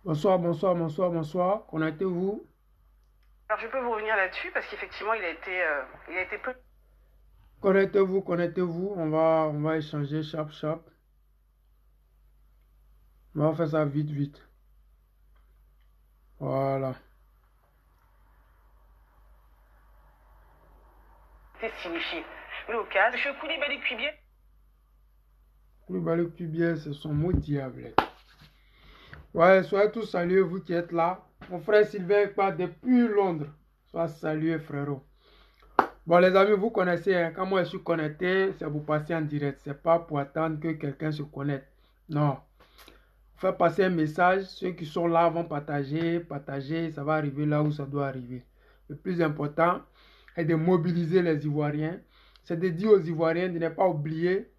Bonsoir, bonsoir, bonsoir, bonsoir. Connectez-vous. Alors, je peux vous revenir là-dessus parce qu'effectivement, il a été peu. Connectez-vous, connectez-vous. On va échanger, chap, chap. On va faire ça vite, vite. Voilà. Signifié. Local. Monsieur Koulibaly Cuibier. Koulibaly Kubier, c'est son mot diable. Ouais, soyez tous salués, vous qui êtes là. Mon frère Sylvain Ekpa depuis Londres. Soyez salués, frérot. Bon, les amis, vous connaissez, hein, quand moi je suis connecté, c'est pour passer en direct. C'est pas pour attendre que quelqu'un se connecte. Non. Faire passer un message, ceux qui sont là vont partager, partager, ça va arriver là où ça doit arriver. Le plus important est de mobiliser les Ivoiriens. C'est de dire aux Ivoiriens de ne pas oublier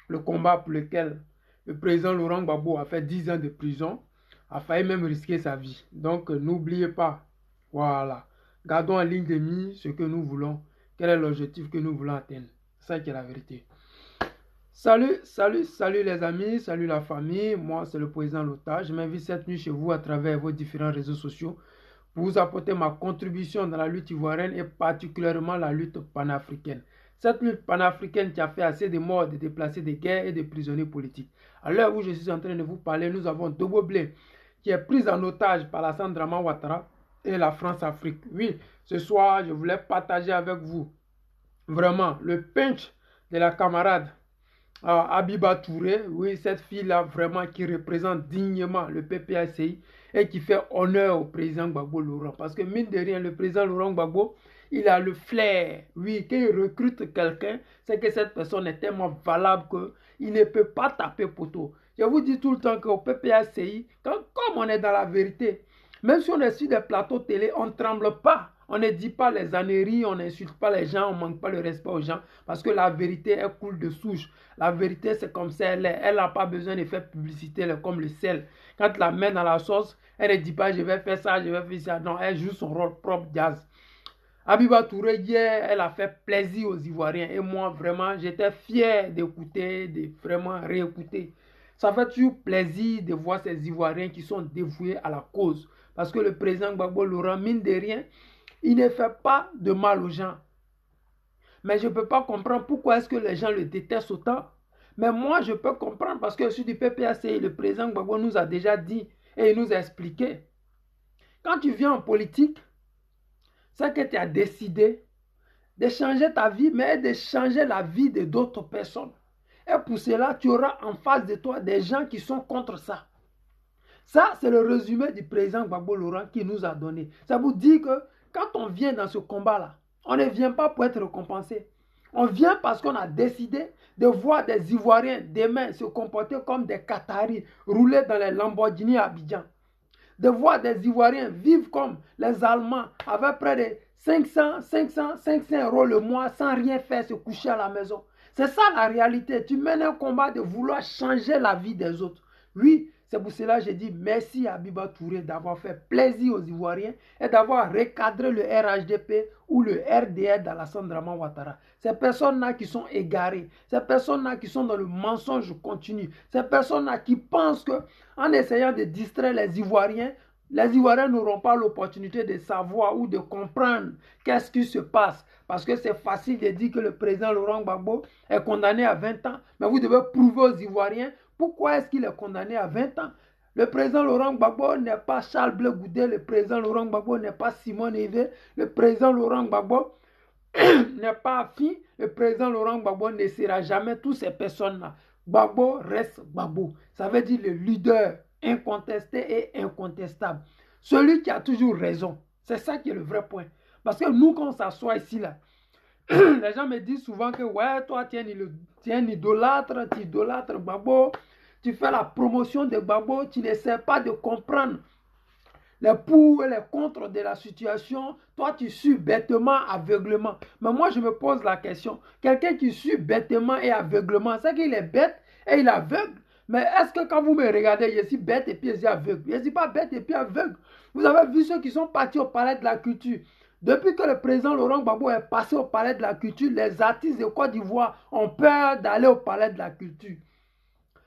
le combat pour lequel le président Laurent Gbagbo a fait 10 ans de prison, a failli même risquer sa vie. Donc n'oubliez pas, voilà, gardons en ligne de mire ce que nous voulons, quel est l'objectif que nous voulons atteindre. C'est ça qui est la vérité. Salut, salut, salut les amis, salut la famille, moi c'est le président Lota. Je m'invite cette nuit chez vous à travers vos différents réseaux sociaux pour vous apporter ma contribution dans la lutte ivoirienne et particulièrement la lutte panafricaine. Cette lutte panafricaine qui a fait assez de morts, de déplacés, de guerres et de prisonniers politiques. À l'heure où je suis en train de vous parler, nous avons Togo Blé qui est prise en otage par la Draman Ouattara et la France-Afrique. Oui, ce soir, je voulais partager avec vous vraiment le punch de la camarade Abiba Touré, oui, cette fille-là vraiment qui représente dignement le PPACI et qui fait honneur au président Gbagbo Laurent. Parce que mine de rien, le président Laurent Gbagbo, il a le flair. Oui, quand il recrute quelqu'un, c'est que cette personne est tellement valable qu'il ne peut pas taper poteau. Je vous dis tout le temps qu'au PPACI, comme on est dans la vérité, même si on est sur des plateaux télé, on ne tremble pas. On ne dit pas les âneries, on n'insulte pas les gens, on ne manque pas le respect aux gens. Parce que la vérité, elle coule de souche. La vérité, c'est comme ça elle est. Elle n'a pas besoin de faire publicité, elle est comme le sel. Quand elle la met dans la sauce, elle ne dit pas je vais faire ça, je vais faire ça. Non, elle joue son rôle propre jazz. Abiba Touré, hier, elle a fait plaisir aux Ivoiriens. Et moi, vraiment, j'étais fier d'écouter, de vraiment réécouter. Ça fait toujours plaisir de voir ces Ivoiriens qui sont dévoués à la cause. Parce que le président Gbagbo Laurent, mine de rien, il ne fait pas de mal aux gens. Mais je ne peux pas comprendre pourquoi est-ce que les gens le détestent autant. Mais moi, je peux comprendre parce que je suis du PPAC, le président Gbagbo nous a déjà dit et il nous a expliqué. Quand tu viens en politique, c'est que tu as décidé de changer ta vie, mais de changer la vie de d'autres personnes. Et pour cela, tu auras en face de toi des gens qui sont contre ça. Ça, c'est le résumé du président Gbagbo Laurent qui nous a donné. Ça vous dit que quand on vient dans ce combat-là, on ne vient pas pour être récompensé. On vient parce qu'on a décidé de voir des Ivoiriens demain se comporter comme des Qataris, rouler dans les Lamborghini à Abidjan. De voir des Ivoiriens vivre comme les Allemands avec près de 500 euros le mois sans rien faire, se coucher à la maison. C'est ça la réalité. Tu mènes un combat de vouloir changer la vie des autres. Oui, c'est pour cela que je dis merci à Abiba Touré d'avoir fait plaisir aux Ivoiriens et d'avoir recadré le RHDP ou le RDR d'Alassane Draman Ouattara. Ces personnes-là qui sont égarées, ces personnes-là qui sont dans le mensonge continu, ces personnes-là qui pensent qu'en essayant de distraire les Ivoiriens n'auront pas l'opportunité de savoir ou de comprendre qu'est-ce qui se passe. Parce que c'est facile de dire que le président Laurent Gbagbo est condamné à 20 ans, mais vous devez prouver aux Ivoiriens pourquoi est-ce qu'il est condamné à 20 ans. Le président Laurent Gbagbo n'est pas Charles Blé Goudé, le président Laurent Gbagbo n'est pas Simone Veil, le président Laurent Gbagbo n'est pas affi, le président Laurent Gbagbo ne sera jamais toutes ces personnes-là. Gbagbo reste Gbagbo. Ça veut dire le leader incontesté et incontestable. Celui qui a toujours raison. C'est ça qui est le vrai point. Parce que nous, quand on s'assoit ici, là, les gens me disent souvent que ouais, toi, tu es un idolâtre, tu idolâtres Gbagbo, tu fais la promotion de Gbagbo, tu n'essaies pas de comprendre les pour et les contre de la situation. Toi, tu suis bêtement, aveuglement. Mais moi, je me pose la question, quelqu'un qui suit bêtement et aveuglement, c'est qu'il est bête et il est aveugle. Mais est-ce que quand vous me regardez, je suis bête et puis je suis aveugle? Je ne suis pas bête et puis aveugle. Vous avez vu ceux qui sont partis au palais de la culture. Depuis que le président Laurent Gbagbo est passé au palais de la culture, les artistes de Côte d'Ivoire ont peur d'aller au palais de la culture.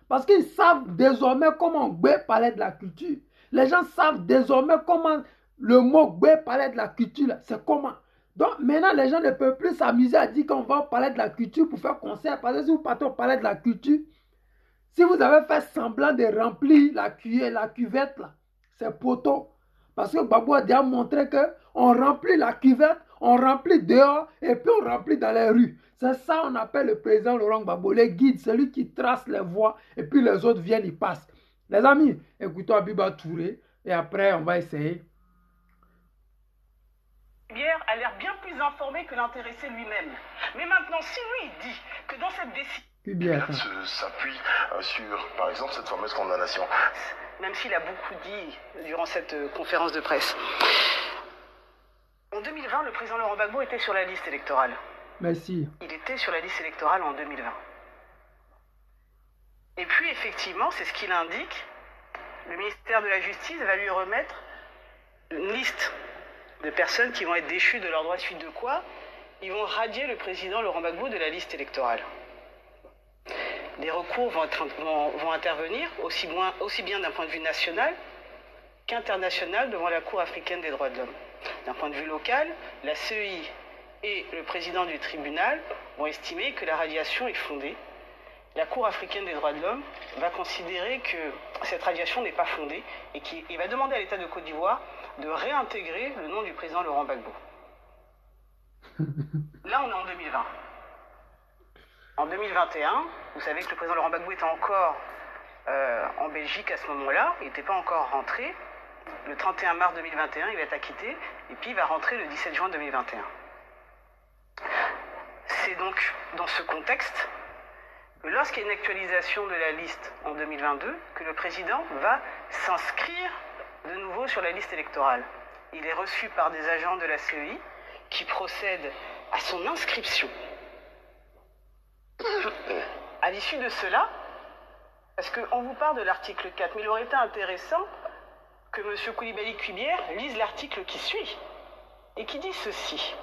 Parce qu'ils savent désormais comment on le palais de la culture. Les gens savent désormais comment le mot Gbé parlait de la culture. C'est comment. Donc maintenant, les gens ne peuvent plus s'amuser à dire qu'on va parler de la culture pour faire concert. Parce que si vous partez parler de la culture, si vous avez fait semblant de remplir la cuvette, c'est poteau. Parce que Gbagbo a déjà montré qu'on remplit la cuvette, on remplit dehors et puis on remplit dans les rues. C'est ça qu'on appelle le président Laurent Gbagbo, le guide, celui qui trace les voies et puis les autres viennent, ils passent. Les amis, écoutons Abiba Touré et après on va essayer. Pierre a l'air bien plus informé que l'intéressé lui-même. Mais maintenant, si lui dit que dans cette décision... s'appuie sur, par exemple, cette fameuse condamnation. Même s'il a beaucoup dit durant cette conférence de presse. En 2020, le président Laurent Gbagbo était sur la liste électorale. Merci. Il était sur la liste électorale en 2020. Et puis, effectivement, c'est ce qu'il indique. Le ministère de la Justice va lui remettre une liste de personnes qui vont être déchues de leur droit de suite de quoi ils vont radier le président Laurent Gbagbo de la liste électorale. Des recours vont intervenir aussi bien d'un point de vue national qu'international devant la Cour africaine des droits de l'homme. D'un point de vue local, la CEI et le président du tribunal vont estimer que la radiation est fondée. La Cour africaine des droits de l'homme va considérer que cette radiation n'est pas fondée et qu'il va demander à l'État de Côte d'Ivoire de réintégrer le nom du président Laurent Gbagbo. Là, on est en 2020. En 2021, vous savez que le président Laurent Gbagbo était encore en Belgique à ce moment-là, il n'était pas encore rentré. Le 31 mars 2021, il va être acquitté et puis il va rentrer le 17 juin 2021. C'est donc dans ce contexte que lorsqu'il y a une actualisation de la liste en 2022, que le président va s'inscrire de nouveau sur la liste électorale. Il est reçu par des agents de la CEI qui procèdent à son inscription. À l'issue de cela, parce qu'on vous parle de l'article 4, mais il aurait été intéressant que M. Coulibaly-Cubière lise l'article qui suit et qui dit ceci.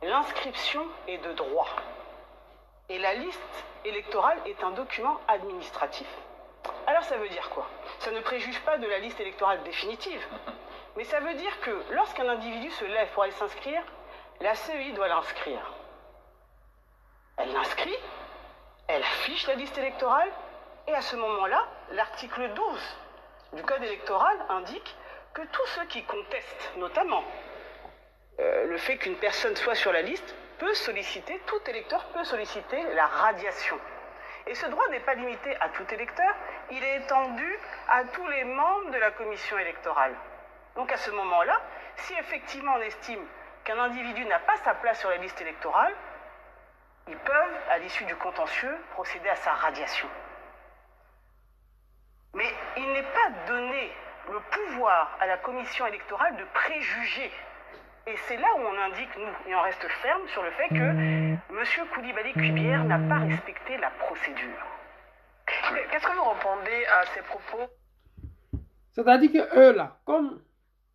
L'inscription est de droit et la liste électorale est un document administratif. Alors ça veut dire quoi? Ça ne préjuge pas de la liste électorale définitive, mais ça veut dire que lorsqu'un individu se lève pour aller s'inscrire, la CEI doit l'inscrire. Elle l'inscrit, elle affiche la liste électorale, et à ce moment-là, l'article 12 du Code électoral indique que tous ceux qui contestent, notamment le fait qu'une personne soit sur la liste, tout électeur peut solliciter la radiation. Et ce droit n'est pas limité à tout électeur, il est étendu à tous les membres de la commission électorale. Donc à ce moment-là, si effectivement on estime qu'un individu n'a pas sa place sur la liste électorale, ils peuvent, à l'issue du contentieux, procéder à sa radiation. Mais il n'est pas donné le pouvoir à la commission électorale de préjuger. Et c'est là où on indique, nous, et on reste ferme sur le fait que M. Coulibaly-Cubière n'a pas respecté la procédure. Qu'est-ce que vous répondez à ces propos? C'est-à-dire que eux là, comme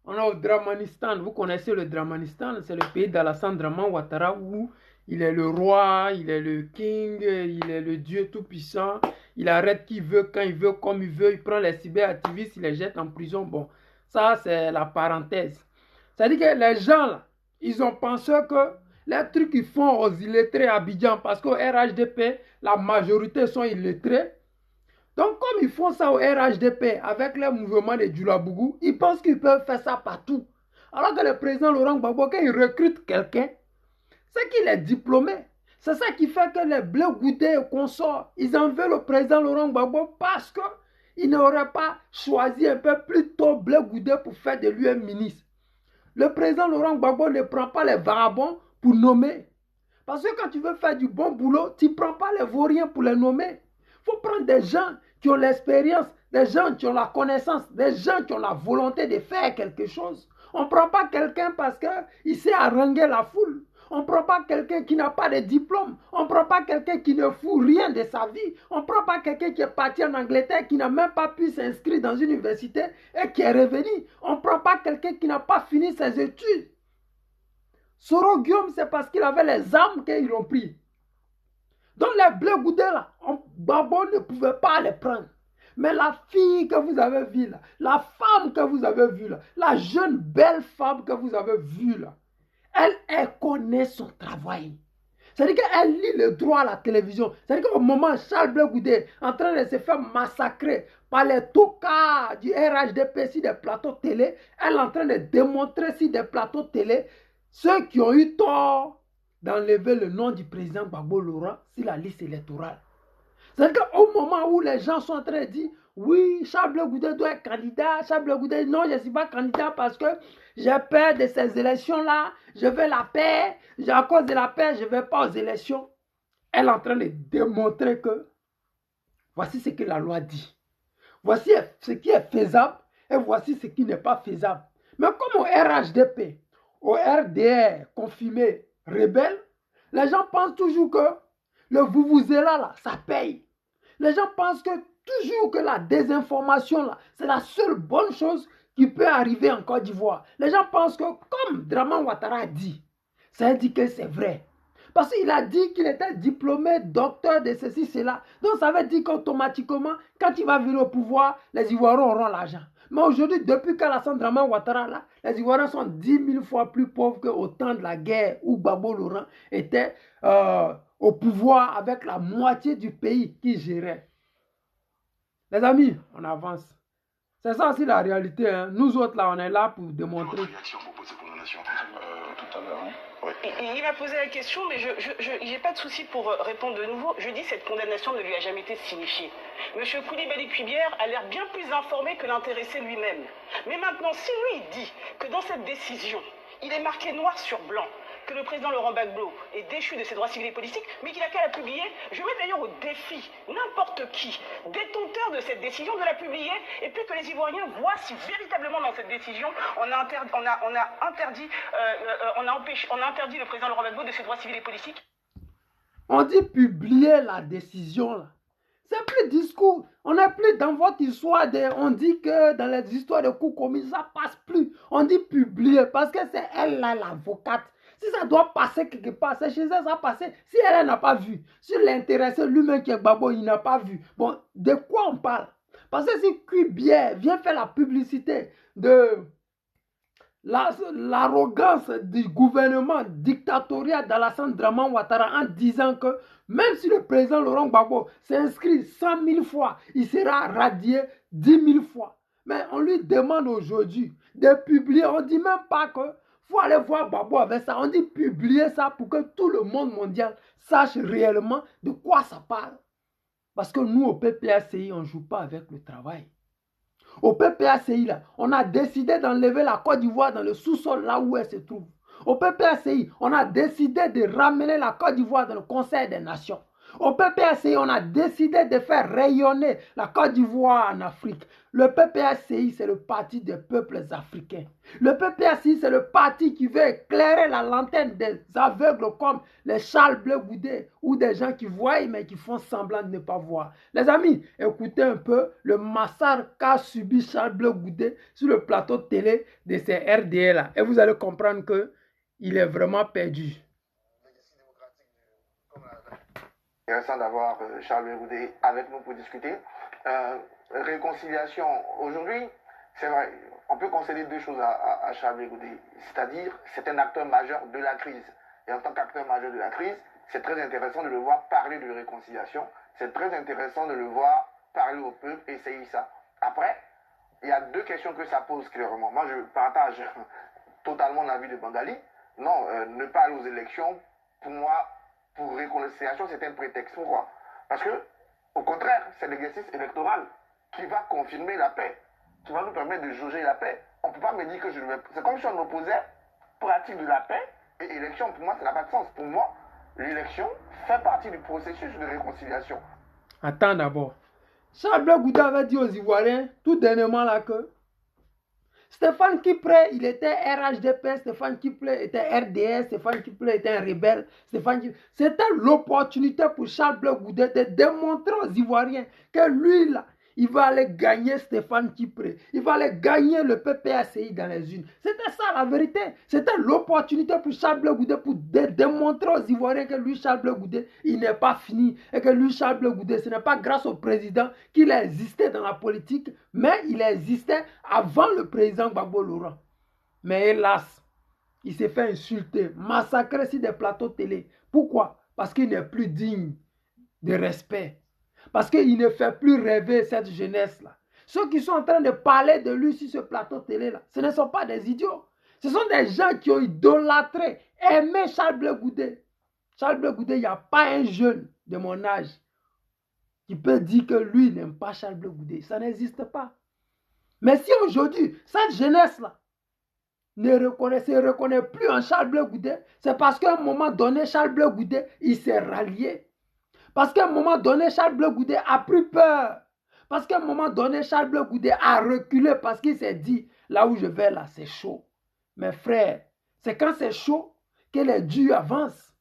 on est au Dramanistan, vous connaissez le Dramanistan, c'est le pays d'Alassane Draman Ouattara où il est le roi, il est le king, il est le dieu tout-puissant, il arrête qui veut, quand il veut, comme il veut, il prend les cyberactivistes, il les jette en prison. Bon, ça c'est la parenthèse. C'est-à-dire que les gens là, ils ont pensé que les trucs qu'ils font aux illettrés à Abidjan, parce qu'au RHDP, la majorité sont illettrés. Donc comme ils font ça au RHDP avec les mouvements de Djoulabougou, ils pensent qu'ils peuvent faire ça partout. Alors que le président Laurent Gbagbo, quand il recrute quelqu'un, c'est qu'il est diplômé. C'est ça qui fait que les Blé Goudé et consorts, ils en veulent au président Laurent Gbagbo parce qu'il n'aurait pas choisi un peu plus tôt Blé Goudé pour faire de lui un ministre. Le président Laurent Gbagbo ne prend pas les vagabonds pour nommer. Parce que quand tu veux faire du bon boulot, tu ne prends pas les vauriens pour les nommer. Il faut prendre des gens qui ont l'expérience, des gens qui ont la connaissance, des gens qui ont la volonté de faire quelque chose. On ne prend pas quelqu'un parce qu'il sait haranguer la foule. On ne prend pas quelqu'un qui n'a pas de diplôme. On ne prend pas quelqu'un qui ne fout rien de sa vie. On ne prend pas quelqu'un qui est parti en Angleterre, qui n'a même pas pu s'inscrire dans une université et qui est revenu. On ne prend pas quelqu'un qui n'a pas fini ses études. Soro Guillaume, c'est parce qu'il avait les armes qu'ils l'ont pris. Donc les Blé Goudé là, Gbagbo ne pouvait pas les prendre. Mais la fille que vous avez vue là, la femme que vous avez vue là, la jeune belle femme que vous avez vue là, elle connaît son travail. C'est-à-dire qu'elle lit le droit à la télévision. C'est-à-dire qu'au moment où Charles Blé Goudé est en train de se faire massacrer par les tocards du RHDP sur des plateaux télé, elle est en train de démontrer sur des plateaux télé ceux qui ont eu tort d'enlever le nom du président Gbagbo Laurent sur la liste électorale. C'est-à-dire qu'au moment où les gens sont en train de dire oui, Charles Blé Goudé doit être candidat, Charles Blé Goudé, non, je ne suis pas candidat parce que j'ai peur de ces élections-là, je veux la paix, à cause de la paix, je ne vais pas aux élections. Elle est en train de démontrer que voici ce que la loi dit. Voici ce qui est faisable et voici ce qui n'est pas faisable. Mais comme au RHDP, au RDR confirmé rebelle, les gens pensent toujours que le vuvuzela là, ça paye. Les gens pensent que toujours que la désinformation là, c'est la seule bonne chose qui peut arriver en Côte d'Ivoire. Les gens pensent que comme Draman Ouattara a dit, ça dit que c'est vrai. Parce qu'il a dit qu'il était diplômé, docteur de ceci, cela. Donc ça veut dire qu'automatiquement, quand il va venir au pouvoir, les Ivoiriens auront l'argent. Mais aujourd'hui, depuis qu'Alassane Draman Ouattara là, les Ivoiriens sont 10 000 fois plus pauvres qu'au temps de la guerre où Gbagbo Laurent était au pouvoir avec la moitié du pays qu'il gérait. Les amis, on avance. C'est ça aussi la réalité. Hein. Nous autres, là, on est là pour démontrer. Votre réaction pour ces condamnations tout à l'heure. Hein. Oui. Il m'a posé la question, mais je n'ai pas de souci pour répondre de nouveau. Je dis que cette condamnation ne lui a jamais été signifiée. Monsieur Koulibaly Kuibière a l'air bien plus informé que l'intéressé lui-même. Mais maintenant, si lui dit que dans cette décision, il est marqué noir sur blanc que le président Laurent Gbagbo est déchu de ses droits civils et politiques, mais qu'il a qu'à la publier, je mets d'ailleurs au défi n'importe qui, détenteur de cette décision, de la publier, et puis que les Ivoiriens voient si véritablement dans cette décision, on a interdit le président Laurent Gbagbo de ses droits civils et politiques. On dit publier la décision là. C'est plus discours. On n'est plus dans votre histoire. On dit que dans les histoires de coups commis, ça passe plus. On dit publier parce que c'est elle là l'avocate. Si ça doit passer quelque part, c'est chez elle, ça va passer. Si elle n'a pas vu, si l'intéressé lui-même qui est Gbagbo, il n'a pas vu. Bon, de quoi on parle? Parce que si Kuibière vient faire la publicité de l'arrogance du gouvernement dictatorial d'Alassane Draman Ouattara en disant que même si le président Laurent Gbagbo s'inscrit 100 000 fois, il sera radié 10 000 fois. Mais on lui demande aujourd'hui de publier, on ne dit même pas que faut aller voir Gbagbo avec ça. On dit publier ça pour que tout le monde mondial sache réellement de quoi ça parle. Parce que nous, au PPACI, on ne joue pas avec le travail. Au PPACI, là, on a décidé d'enlever la Côte d'Ivoire dans le sous-sol, là où elle se trouve. Au PPACI, on a décidé de ramener la Côte d'Ivoire dans le Conseil des Nations. Au PPACI, on a décidé de faire rayonner la Côte d'Ivoire en Afrique. Le PPACI, c'est le parti des peuples africains. Le PPACI, c'est le parti qui veut éclairer la lanterne des aveugles comme les Charles Blé Goudé ou des gens qui voient mais qui font semblant de ne pas voir. Les amis, écoutez un peu le massacre qu'a subi Charles Blé Goudé sur le plateau de télé de ces RDA là. Et vous allez comprendre qu'il est vraiment perdu. Intéressant d'avoir Charles Blé Goudé avec nous pour discuter. Réconciliation, aujourd'hui, c'est vrai, on peut concéder deux choses à Charles Blé Goudé, c'est-à-dire c'est un acteur majeur de la crise. Et en tant qu'acteur majeur de la crise, c'est très intéressant de le voir parler de réconciliation, c'est très intéressant de le voir parler au peuple, essayer ça. Après, il y a deux questions que ça pose clairement. Moi, je partage totalement l'avis de Bangali. Non, ne pas aller aux élections, pour moi, pour réconciliation, c'est un prétexte. Pourquoi? Parce que, au contraire, c'est l'exercice électoral qui va confirmer la paix, qui va nous permettre de jauger la paix. On ne peut pas me dire que je ne vais... C'est comme si on opposait pratique de la paix et élection. Pour moi, ça n'a pas de sens. Pour moi, l'élection fait partie du processus de réconciliation. Attends d'abord. Charles Blé Goudé avait dit aux Ivoiriens, tout dernièrement là, que Stéphane Kipré, il était RHDP, Stéphane Kipré était RDS, Stéphane Kipré était un rebelle. C'était l'opportunité pour Charles Blé Goudé de démontrer aux Ivoiriens que lui, là, il va aller gagner Stéphane Kipré, il va aller gagner le PPACI dans les unes. C'était ça la vérité. C'était l'opportunité pour Charles Blé Goudé pour démontrer aux Ivoiriens que lui, Charles Blé Goudé, il n'est pas fini. Et que lui, Charles Blé Goudé, ce n'est pas grâce au président qu'il a existé dans la politique, mais il a existé avant le président Gbagbo Laurent. Mais hélas, il s'est fait insulter, massacrer sur des plateaux télé. Pourquoi? Parce qu'il n'est plus digne de respect. Parce qu'il ne fait plus rêver cette jeunesse-là. Ceux qui sont en train de parler de lui sur ce plateau télé-là, ce ne sont pas des idiots. Ce sont des gens qui ont idolâtré, aimé Charles Blé Goudé. Charles Blé Goudé, il n'y a pas un jeune de mon âge qui peut dire que lui n'aime pas Charles Blé Goudé. Ça n'existe pas. Mais si aujourd'hui, cette jeunesse-là ne reconnaît plus en Charles Blé Goudé, c'est parce qu'à un moment donné, Charles Blé Goudé, il s'est rallié. Parce qu'à un moment donné, Charles Blé Goudé a pris peur. Parce qu'à un moment donné, Charles Blé Goudé a reculé parce qu'il s'est dit, là où je vais là, c'est chaud. Mes frères, c'est quand c'est chaud que les dieux avancent.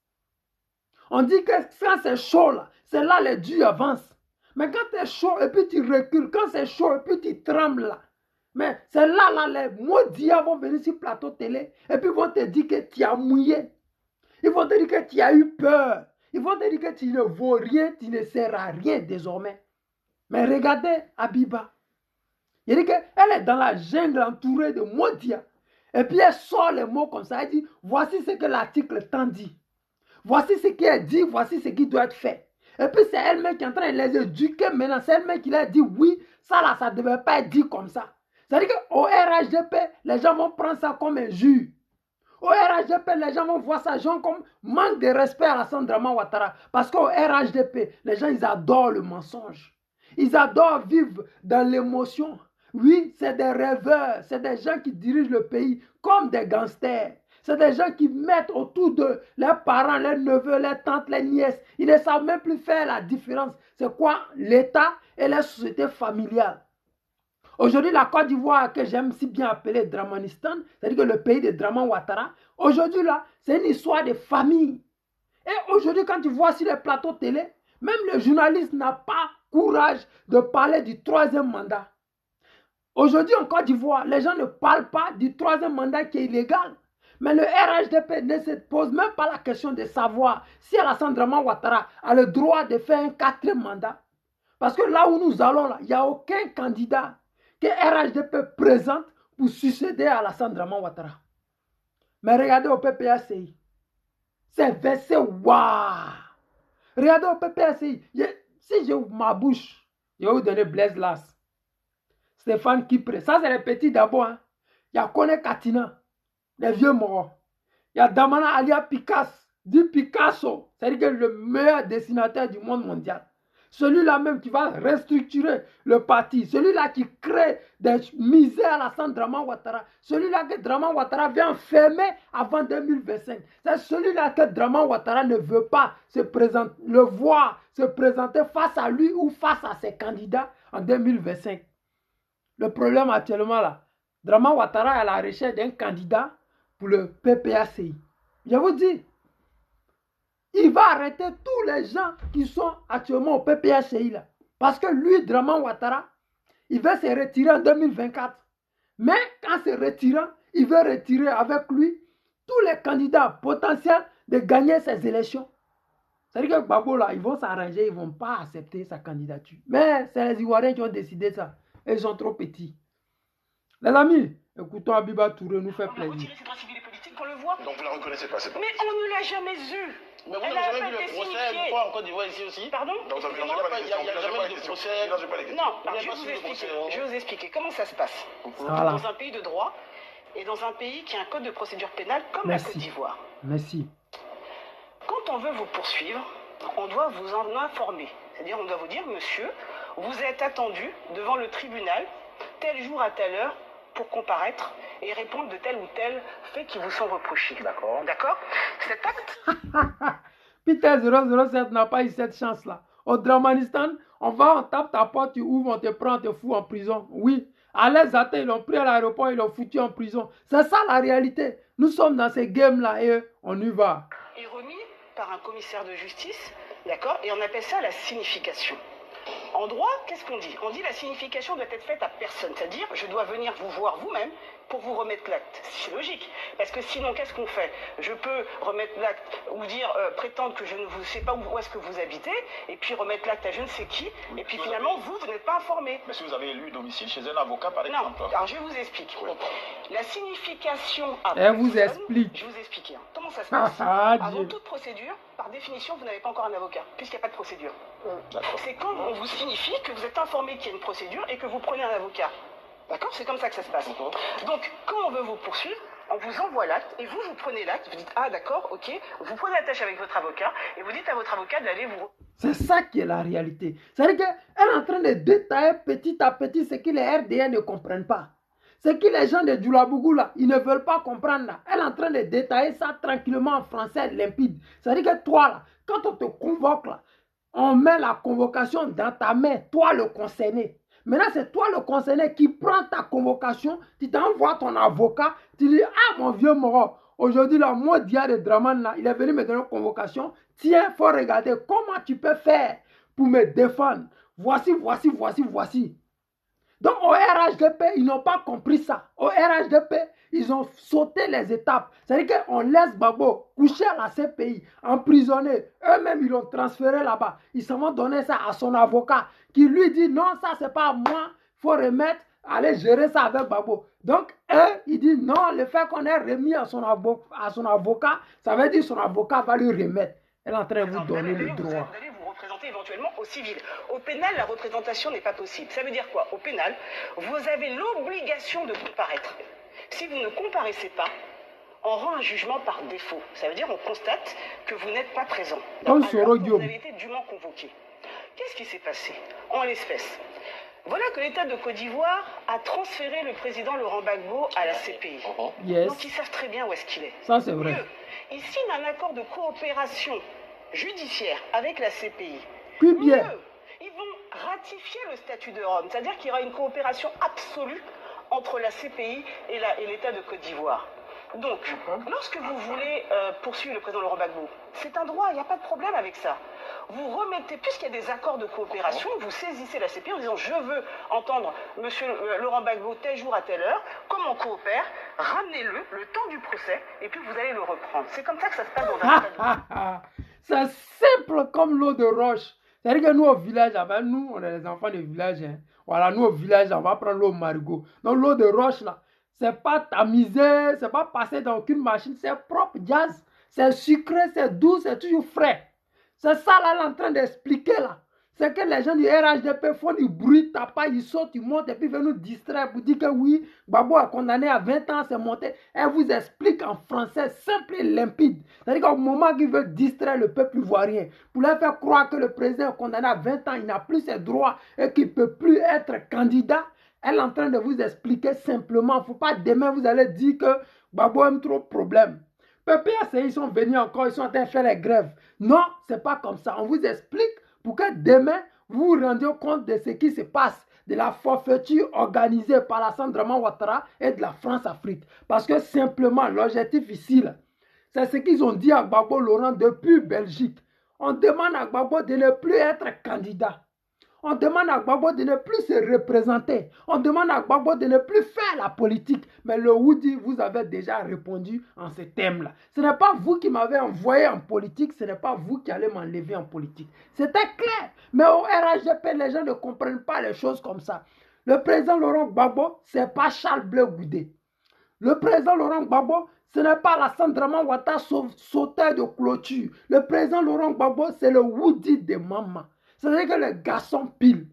On dit que quand c'est chaud là, c'est là les dieux avancent. Mais quand c'est chaud et puis tu recules, quand c'est chaud et puis tu trembles là, mais c'est là, les maudits vont venir sur le plateau télé et puis ils vont te dire que tu as mouillé. Ils vont te dire que tu as eu peur. Ils vont te dire que tu ne vaux rien, tu ne sers à rien désormais. Mais regardez Abiba. Il dit qu'elle est dans la jungle entourée de maudits. Et puis elle sort les mots comme ça. Elle dit, voici ce que l'article t'en dit. Voici ce qui est dit, voici ce qui doit être fait. Et puis c'est elle-même qui est en train de les éduquer maintenant. C'est elle-même qui leur dit, oui, ça là, ça ne devait pas être dit comme ça. C'est-à-dire qu'au RHDP, les gens vont prendre ça comme injure. Au RHDP, les gens vont voir ça genre comme manque de respect à Alassane Dramane Ouattara. Parce qu'au RHDP, les gens, ils adorent le mensonge. Ils adorent vivre dans l'émotion. Oui, c'est des rêveurs. C'est des gens qui dirigent le pays comme des gangsters. C'est des gens qui mettent autour de leurs parents, leurs neveux, leurs tantes, les nièces. Ils ne savent même plus faire la différence. C'est quoi l'État et la société familiale. Aujourd'hui, la Côte d'Ivoire, que j'aime si bien appeler Dramanistan, c'est-à-dire que le pays de Dramane Ouattara, aujourd'hui là, c'est une histoire de famille. Et aujourd'hui, quand tu vois sur les plateaux télé, même le journaliste n'a pas courage de parler du troisième mandat. Aujourd'hui, en Côte d'Ivoire, les gens ne parlent pas du troisième mandat qui est illégal. Mais le RHDP ne se pose même pas la question de savoir si Alassane Dramane Ouattara a le droit de faire un quatrième mandat. Parce que là où nous allons, là, il n'y a aucun candidat que RHDP présente pour succéder à Alassane Dramane Ouattara. Mais regardez au PPACI. C'est versé waouh. Regardez au PPACI. Si j'ai ma bouche, je vais vous donner Blaise Las, Stéphane Kipré. Ça, c'est les petits d'abord. Hein. Il y a Kone Katina, les vieux morts. Il y a Damana Alia Picasso, dit Picasso. C'est-à-dire que le meilleur dessinateur du monde mondial. Celui-là même qui va restructurer le parti. Celui-là qui crée des misères à Alassane Dramane Ouattara. Celui-là que Dramane Ouattara vient enfermer avant 2025. C'est celui-là que Dramane Ouattara ne veut pas le voir se présenter face à lui ou face à ses candidats en 2025. Le problème actuellement là, Dramane Ouattara est à la recherche d'un candidat pour le PPACI. Je vous dis, il va arrêter tous les gens qui sont actuellement au PPACI là. Parce que lui, Dramane Ouattara, il va se retirer en 2024. Mais en se retirant, il veut retirer avec lui tous les candidats potentiels de gagner ces élections. C'est-à-dire que Gbagbo là, ils vont s'arranger, ils ne vont pas accepter sa candidature. Mais c'est les Ivoiriens qui ont décidé ça. Et ils sont trop petits. Les amis, écoutons Abiba Touré, nous fait plaisir. On a retiré ses droits civils et politiques, on le voit. Donc vous la reconnaissez pas, c'est pas Mais on ne l'a jamais eu. Mais vous n'avez jamais vu le procès, pourquoi en Côte d'Ivoire ici aussi? Pardon? Donc vous Excusez-moi. n'avez jamais eu de procès. Non, pas les questions. Non, Il n'y a je pas vais vous de expliquer. procès. Je vais vous expliquer comment ça se passe. Voilà. Dans un pays de droit et dans un pays qui a un code de procédure pénale comme Merci. la Côte d'Ivoire. Merci. Quand on veut vous poursuivre, on doit vous en informer. C'est-à-dire, on doit vous dire, monsieur, vous êtes attendu devant le tribunal tel jour à telle heure pour comparaître et répondre de tel ou tel fait qui vous sont reprochés. D'accord. D'accord? Cet acte Peter 007 n'a pas eu cette chance-là. Au Dramanistan, on tape ta porte, tu ouvres, on te prend, on te fout en prison. Oui. À l'aise, ils l'ont pris à l'aéroport, ils l'ont foutu en prison. C'est ça la réalité. Nous sommes dans ces games-là et on y va. est remis par un commissaire de justice, d'accord? Et on appelle ça la signification. En droit, qu'est-ce qu'on dit? On dit la signification doit être faite à personne, c'est-à-dire je dois venir vous voir vous-même pour vous remettre l'acte. C'est logique, parce que sinon qu'est-ce qu'on fait? Je peux remettre l'acte ou dire prétendre que je ne vous sais pas où est-ce que vous habitez, et puis remettre l'acte à je ne sais qui, et puis finalement vous n'êtes pas informé. Mais si vous avez élu domicile chez un avocat par exemple. Non, alors je vous explique. Oui. La signification à Elle vous explique. Je vous explique. Comment ça se passe? Avant toute procédure, par définition, vous n'avez pas encore un avocat, puisqu'il n'y a pas de procédure. C'est quand on vous signifie que vous êtes informé qu'il y a une procédure et que vous prenez un avocat. D'accord? C'est comme ça que ça se passe. Donc, quand on veut vous poursuivre, on vous envoie l'acte et vous prenez l'acte, vous dites « Ah d'accord, ok », vous prenez la tâche avec votre avocat et vous dites à votre avocat d'aller vous... C'est ça qui est la réalité. C'est-à-dire qu'elle est en train de détailler petit à petit ce que les RDN ne comprennent pas. Ce que les gens de Djoulabougou là, ils ne veulent pas comprendre là. Elle est en train de détailler ça tranquillement en français limpide. C'est-à-dire que toi là, quand on te convoque là, on met la convocation dans ta main, toi le concerné. Maintenant, c'est toi le concerné qui prend ta convocation, tu t'envoies ton avocat, tu dis, ah mon vieux moro, aujourd'hui là, moi Dia de Draman là, il est venu me donner une convocation. Tiens, il faut regarder comment tu peux faire pour me défendre. Voici. Donc au RHDP, ils n'ont pas compris ça. Au RHDP, ils ont sauté les étapes. C'est-à-dire qu'on laisse Gbagbo coucher à la CPI, emprisonné. Eux-mêmes, ils l'ont transféré là-bas. Ils s'en vont donner ça à son avocat qui lui dit non, ça c'est pas moi, il faut remettre, aller gérer ça avec Gbagbo. Donc, eux, ils disent non, le fait qu'on ait remis à son avocat, ça veut dire que son avocat va lui remettre. Elle est en train de vous donner le droit. Éventuellement au civil. Au pénal, la représentation n'est pas possible. Ça veut dire quoi? Au pénal, vous avez l'obligation de comparaître. Si vous ne comparaissez pas, on rend un jugement par défaut. Ça veut dire on constate que vous n'êtes pas présent. Alors que vous avez été dûment convoqué. Qu'est-ce qui s'est passé en l'espèce? Voilà que l'État de Côte d'Ivoire a transféré le président Laurent Gbagbo à la CPI. Yes. Donc ils savent très bien où est-ce qu'il est. Ça c'est vrai. Ils signent un accord de coopération judiciaire avec la CPI. Plus bien. Ils vont ratifier le statut de Rome, c'est-à-dire qu'il y aura une coopération absolue entre la CPI et l'État de Côte d'Ivoire. Donc, lorsque vous voulez poursuivre le président Laurent Gbagbo, c'est un droit, il n'y a pas de problème avec ça. Vous remettez, puisqu'il y a des accords de coopération, vous saisissez la CPI en disant je veux entendre monsieur Laurent Gbagbo tel jour à telle heure, comme on coopère, ramenez-le le temps du procès et puis vous allez le reprendre. C'est comme ça que ça se passe dans un état de... C'est simple comme l'eau de roche. C'est-à-dire que nous au village, nous on est les enfants du village. Hein. Voilà, nous au village, on va prendre l'eau marigot. Donc l'eau de roche là, c'est pas tamisé, c'est pas passé dans aucune machine, c'est propre jazz. C'est sucré, c'est doux, c'est toujours frais. C'est ça là, elle est en train d'expliquer là. C'est que les gens du RHDP font du bruit, tapent, ils sautent, ils montent et puis viennent nous distraire pour dire que oui, Gbagbo a condamné à 20 ans, c'est monté. Elle vous explique en français simple et limpide. C'est-à-dire qu'au moment qu'il veut distraire le peuple ivoirien, pour leur faire croire que le président est condamné à 20 ans, il n'a plus ses droits et qu'il ne peut plus être candidat, elle est en train de vous expliquer simplement. Il ne faut pas demain vous allez dire que Gbagbo aime trop de problèmes. PPAC, ils sont venus encore, ils sont en train de faire les grèves. Non, ce n'est pas comme ça. On vous explique pour que demain, vous vous rendiez compte de ce qui se passe, de la forfaiture organisée par la Draman Ouattara et de la France-Afrique. Parce que simplement, l'objectif ici, c'est ce qu'ils ont dit à Gbagbo Laurent depuis Belgique. On demande à Gbagbo de ne plus être candidat. On demande à Gbagbo de ne plus se représenter. On demande à Gbagbo de ne plus faire la politique. Mais le Woody, vous avez déjà répondu en ce thème-là. Ce n'est pas vous qui m'avez envoyé en politique. Ce n'est pas vous qui allez m'enlever en politique. C'était clair. Mais au RHDP, les gens ne comprennent pas les choses comme ça. Le président Laurent Gbagbo, ce n'est pas Charles Blé Goudé. Le président Laurent Gbagbo, ce n'est pas la Draman Ouattara sauteur de clôture. Le président Laurent Gbagbo, c'est le Woody de Maman. C'est-à-dire que le garçon pile,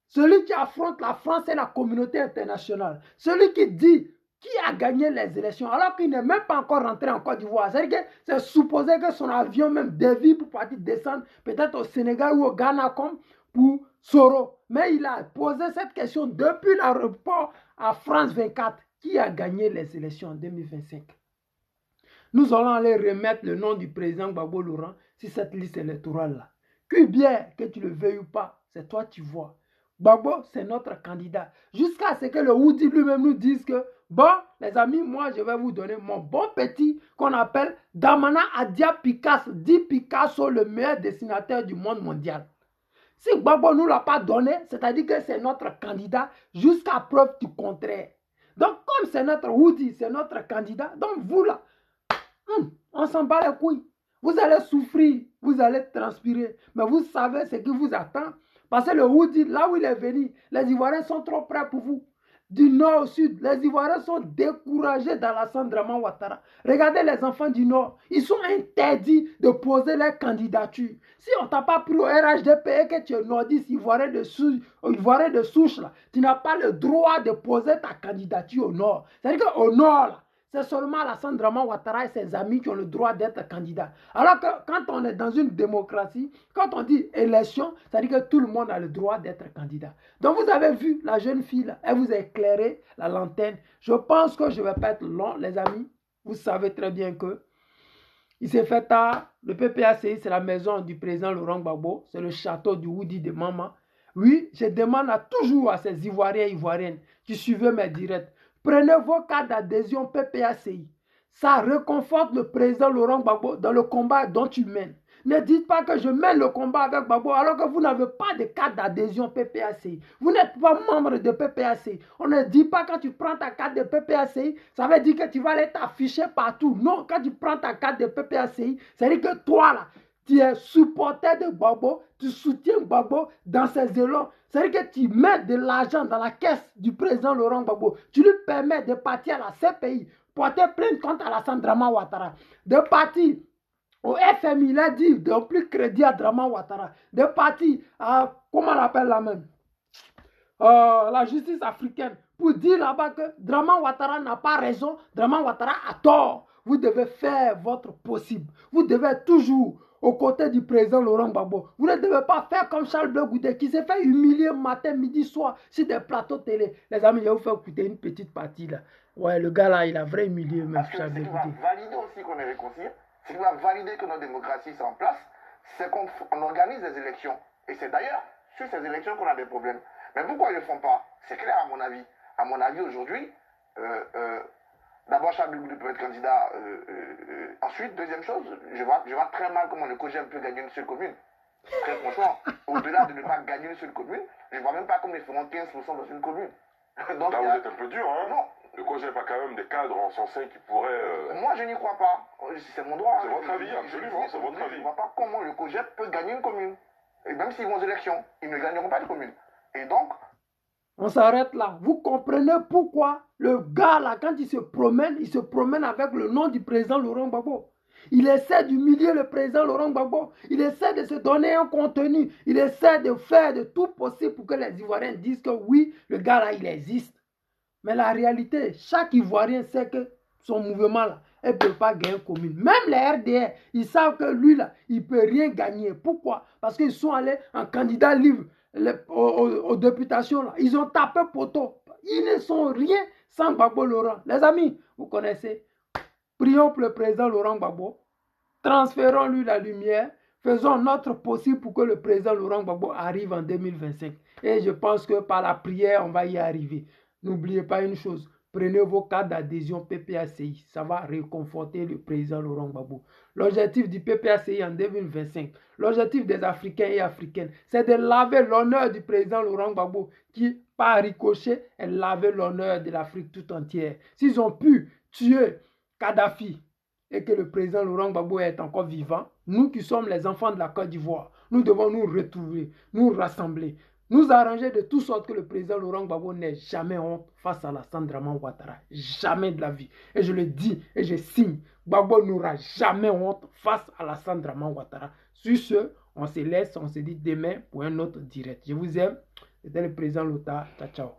celui qui affronte la France et la communauté internationale, celui qui dit qui a gagné les élections alors qu'il n'est même pas encore rentré en Côte d'Ivoire. C'est-à-dire que c'est supposé que son avion même dévie pour partir descendre peut-être au Sénégal ou au Ghana comme pour Soro. Mais il a posé cette question depuis l'aéroport à France 24. Qui a gagné les élections en 2025? Nous allons aller remettre le nom du président Gbagbo Laurent sur cette liste électorale-là. Que bien que tu le veuilles ou pas, c'est toi qui vois. Gbagbo, c'est notre candidat. Jusqu'à ce que le Woody lui-même nous dise que, bon, les amis, moi, je vais vous donner mon bon petit qu'on appelle Damana Adia Picasso, dit Picasso, le meilleur dessinateur du monde mondial. Si Gbagbo ne nous l'a pas donné, c'est-à-dire que c'est notre candidat jusqu'à preuve du contraire. Donc, comme c'est notre Woody, c'est notre candidat, donc vous là, on s'en bat les couilles. Vous allez souffrir, vous allez transpirer, mais vous savez ce qui vous attend. Parce que le Woody, là où il est venu, les Ivoiriens sont trop prêts pour vous. Du nord au sud, les Ivoiriens sont découragés dans la Draman Ouattara. Regardez les enfants du nord, ils sont interdits de poser leur candidature. Si on ne t'a pas pris au RHDP et que tu es nordiste, Ivoirien de souche, là, tu n'as pas le droit de poser ta candidature au nord. C'est-à-dire qu'au nord, là, c'est seulement Alassane Draman Ouattara et ses amis qui ont le droit d'être candidats. Alors que quand on est dans une démocratie, quand on dit élection, ça veut dire que tout le monde a le droit d'être candidat. Donc vous avez vu la jeune fille, là, elle vous a éclairé la lanterne. Je pense que je ne vais pas être long, les amis. Vous savez très bien que il s'est fait tard. Le PPACI, c'est la maison du président Laurent Gbagbo. C'est le château du Woody de Mama. Oui, je demande toujours à ces Ivoiriens et Ivoiriennes qui suivent mes directs. Prenez vos cartes d'adhésion PPACI. Ça réconforte le président Laurent Gbagbo dans le combat dont tu mènes. Ne dites pas que je mène le combat avec Gbagbo alors que vous n'avez pas de carte d'adhésion PPACI. Vous n'êtes pas membre de PPACI. On ne dit pas quand tu prends ta carte de PPACI, ça veut dire que tu vas aller t'afficher partout. Non, quand tu prends ta carte de PPACI, ça veut dire que toi là, tu es supporter de Gbagbo, tu soutiens Gbagbo dans ses élans. C'est-à-dire que tu mets de l'argent dans la caisse du président Laurent Gbagbo. Tu lui permets de partir à la CPI, porter plainte contre Alassane Draman Ouattara, de partir au FMI, il a dit de plus crédit à Draman Ouattara, de partir à, comment on appelle la même, la justice africaine, pour dire là-bas que Draman Ouattara n'a pas raison, Draman Ouattara a tort. Vous devez faire votre possible. Vous devez toujours aux côtés du président Laurent Gbagbo. Vous ne devez pas faire comme Charles Blé Goudé qui s'est fait humilier matin, midi, soir sur des plateaux télé. Les amis, je vais vous faire écouter une petite partie là. Ouais, le gars là, il a vraiment humilié même Charles Blé Goudé. Ce qui va valider aussi qu'on est réconcilié, ce qui va valider que notre démocratie est en place, c'est qu'on organise des élections. Et c'est d'ailleurs sur ces élections qu'on a des problèmes. Mais pourquoi ils ne le font pas? C'est clair à mon avis. À mon avis, aujourd'hui, d'abord, Charles Blé Goudé peut être candidat. Ensuite, deuxième chose, je vois très mal comment le COJER peut gagner une seule commune. Très franchement, au-delà de ne pas gagner une seule commune, je ne vois même pas comment ils feront 15% dans une commune. Donc, là, vous êtes un peu dur, hein? Non. Le COJER n'a pas quand même des cadres en son sein qui pourraient... Moi, je n'y crois pas. C'est mon droit. C'est votre avis, absolument, c'est votre avis. Je ne vois pas comment le COJER peut gagner une commune. Et même s'ils vont aux élections, ils ne gagneront pas de commune. Et donc... On s'arrête là. Vous comprenez pourquoi le gars là, quand il se promène avec le nom du président Laurent Gbagbo. Il essaie d'humilier le président Laurent Gbagbo. Il essaie de se donner un contenu. Il essaie de faire de tout possible pour que les Ivoiriens disent que oui, le gars là, il existe. Mais la réalité, chaque Ivoirien sait que son mouvement là, elle ne peut pas gagner commune. Même les RDR, ils savent que lui là, il ne peut rien gagner. Pourquoi? Parce qu'ils sont allés en candidat libre aux députations là. Ils ont tapé poteau. Ils ne sont rien sans Gbagbo Laurent. Les amis, vous connaissez. Prions pour le président Laurent Gbagbo. Transférons-lui la lumière. Faisons notre possible pour que le président Laurent Gbagbo arrive en 2025. Et je pense que par la prière, on va y arriver. N'oubliez pas une chose. Prenez vos cartes d'adhésion PPACI. Ça va réconforter le président Laurent Gbagbo. L'objectif du PPACI en 2025, l'objectif des Africains et Africaines, c'est de laver l'honneur du président Laurent Gbagbo qui, par ricochet, a lavé l'honneur de l'Afrique tout entière. S'ils ont pu tuer Kadhafi et que le président Laurent Gbagbo est encore vivant, nous qui sommes les enfants de la Côte d'Ivoire, nous devons nous retrouver, nous rassembler, nous arranger de toute sorte que le président Laurent Gbagbo n'ait jamais honte face à Alassane Draman Ouattara. Jamais de la vie. Et je le dis et je signe, Gbagbo n'aura jamais honte face à Alassane Draman Ouattara. Sur ce, on se laisse, on se dit demain pour un autre direct. Je vous aime. C'était le président Lota. Ciao, ciao.